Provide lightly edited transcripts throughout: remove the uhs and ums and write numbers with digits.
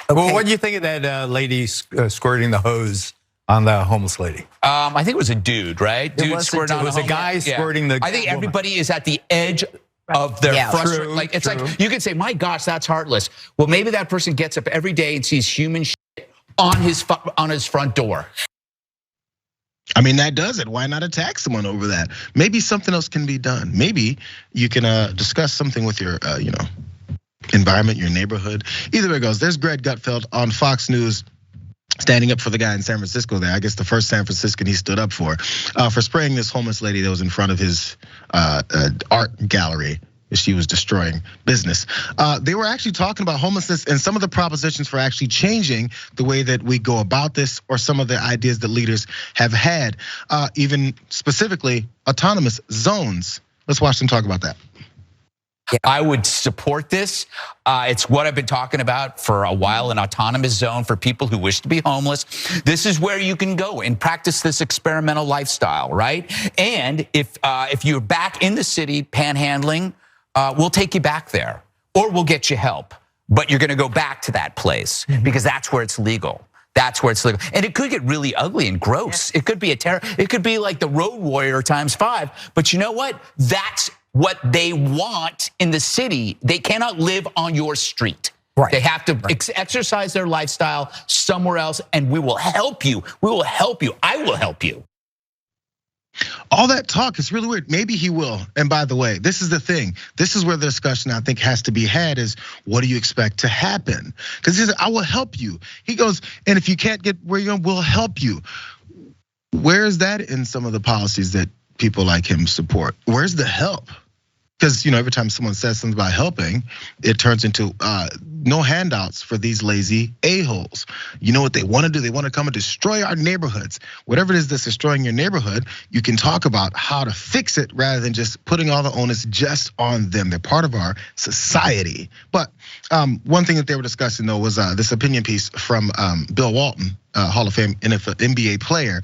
Well, what do you think of that lady squirting the hose on the homeless lady? I think it was a dude, right? It was a guy squirting the. I think everybody is at the edge of their frustration. Like it's like you could say, "My gosh, that's heartless." Well, maybe that person gets up every day and sees human shit on his front door. I mean, that does it. Why not attack someone over that? Maybe something else can be done. Maybe you can discuss something with your, environment, your neighborhood. Either way it goes. There's Greg Gutfeld on Fox News, standing up for the guy in San Francisco there. I guess the first San Franciscan he stood up for spraying this homeless lady that was in front of his art gallery. She was destroying business. They were actually talking about homelessness and some of the propositions for actually changing the way that we go about this, or some of the ideas that leaders have had, even specifically autonomous zones. Let's watch them talk about that. I would support this. It's what I've been talking about for a while, an autonomous zone for people who wish to be homeless. This is where you can go and practice this experimental lifestyle, right? And if you're back in the city panhandling, we'll take you back there, or we'll get you help. But you're gonna go back to that place because that's where it's legal. That's where it's legal. And it could get really ugly and gross. It could be it could be like the Road Warrior ×5. But you know what? That's what they want in the city. They cannot live on your street. Right. They have to exercise their lifestyle somewhere else, and we will help you. We will help you. I will help you. All that talk is really weird. Maybe he will. And by the way, this is the thing. This is where the discussion I think has to be had is, what do you expect to happen? Because he said, I will help you. He goes, and if you can't get where you're going, we'll help you. Where is that in some of the policies that people like him support? Where's the help? Because every time someone says something about helping, it turns into no handouts for these lazy a-holes. You know what they want to do? They want to come and destroy our neighborhoods. Whatever it is that's destroying your neighborhood, you can talk about how to fix it rather than just putting all the onus just on them. They're part of our society. But one thing that they were discussing though was this opinion piece from Bill Walton, Hall of Fame NBA player.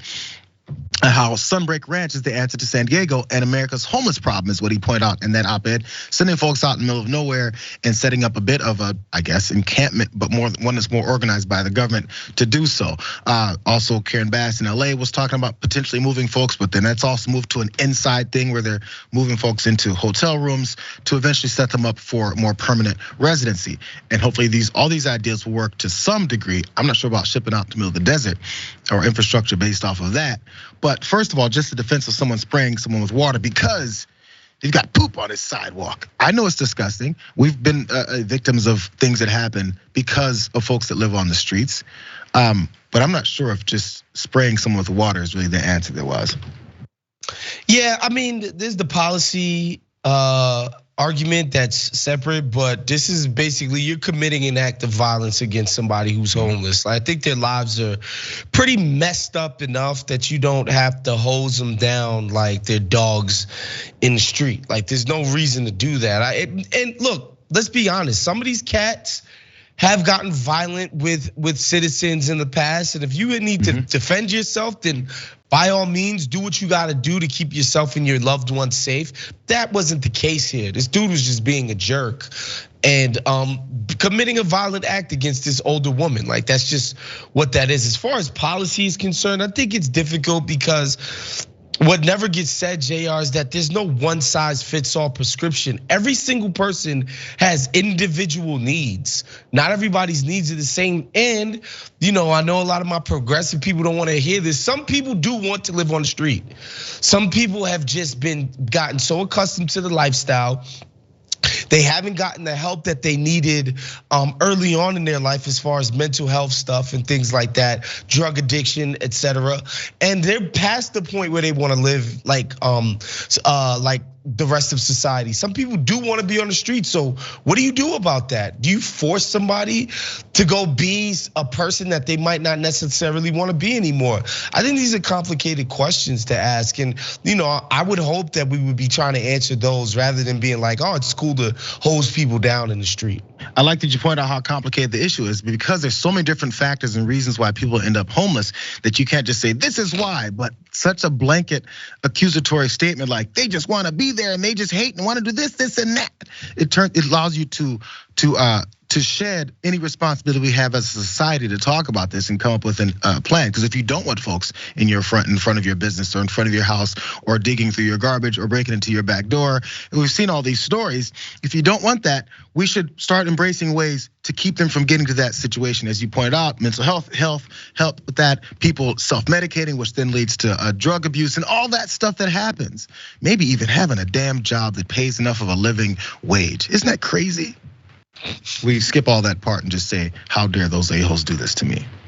How Sunbreak Ranch is the answer to San Diego and America's homeless problem is what he pointed out in that op-ed, sending folks out in the middle of nowhere and setting up a bit of a, I guess, encampment, but one that's more organized by the government to do so. Also, Karen Bass in LA was talking about potentially moving folks, but then that's also moved to an inside thing where they're moving folks into hotel rooms to eventually set them up for more permanent residency. And hopefully all these ideas will work to some degree. I'm not sure about shipping out to the middle of the desert or infrastructure based off of that. But first of all, just the defense of someone spraying someone with water because he's got poop on his sidewalk. I know it's disgusting. We've been victims of things that happen because of folks that live on the streets. But I'm not sure if just spraying someone with water is really the answer there was. Yeah, I mean, there's the policy argument that's separate, but this is basically you're committing an act of violence against somebody who's homeless. I think their lives are pretty messed up enough that you don't have to hose them down like they're dogs in the street. Like there's no reason to do that. And look, let's be honest, some of these cats have gotten violent with citizens in the past. And if you need to defend yourself, then by all means, do what you gotta do to keep yourself and your loved ones safe. That wasn't the case here. This dude was just being a jerk and committing a violent act against this older woman. Like that's just what that is. As far as policy is concerned, I think it's difficult because what never gets said, Jayar, is that there's no one size fits all prescription. Every single person has individual needs. Not everybody's needs are the same. And I know a lot of my progressive people don't want to hear this. Some people do want to live on the street. Some people have just gotten so accustomed to the lifestyle. They haven't gotten the help that they needed early on in their life as far as mental health stuff and things like that, drug addiction, etc. And they're past the point where they want to live like the rest of society. Some people do want to be on the street. So what do you do about that? Do you force somebody to go be a person that they might not necessarily want to be anymore? I think these are complicated questions to ask. And I would hope that we would be trying to answer those rather than being like, oh, it's cool to hose people down in the street. I like that you point out how complicated the issue is because there's so many different factors and reasons why people end up homeless that you can't just say this is why, but such a blanket accusatory statement like they just want to be there and they just hate and want to do this and that. It allows you to to shed any responsibility we have as a society to talk about this and come up with a plan. Because if you don't want folks in front of your business or in front of your house or digging through your garbage or breaking into your back door, and we've seen all these stories. If you don't want that, we should start embracing ways to keep them from getting to that situation. As you pointed out, mental health help with that. People self-medicating, which then leads to drug abuse and all that stuff that happens. Maybe even having a damn job that pays enough of a living wage. Isn't that crazy? We skip all that part and just say, how dare those a-holes do this to me?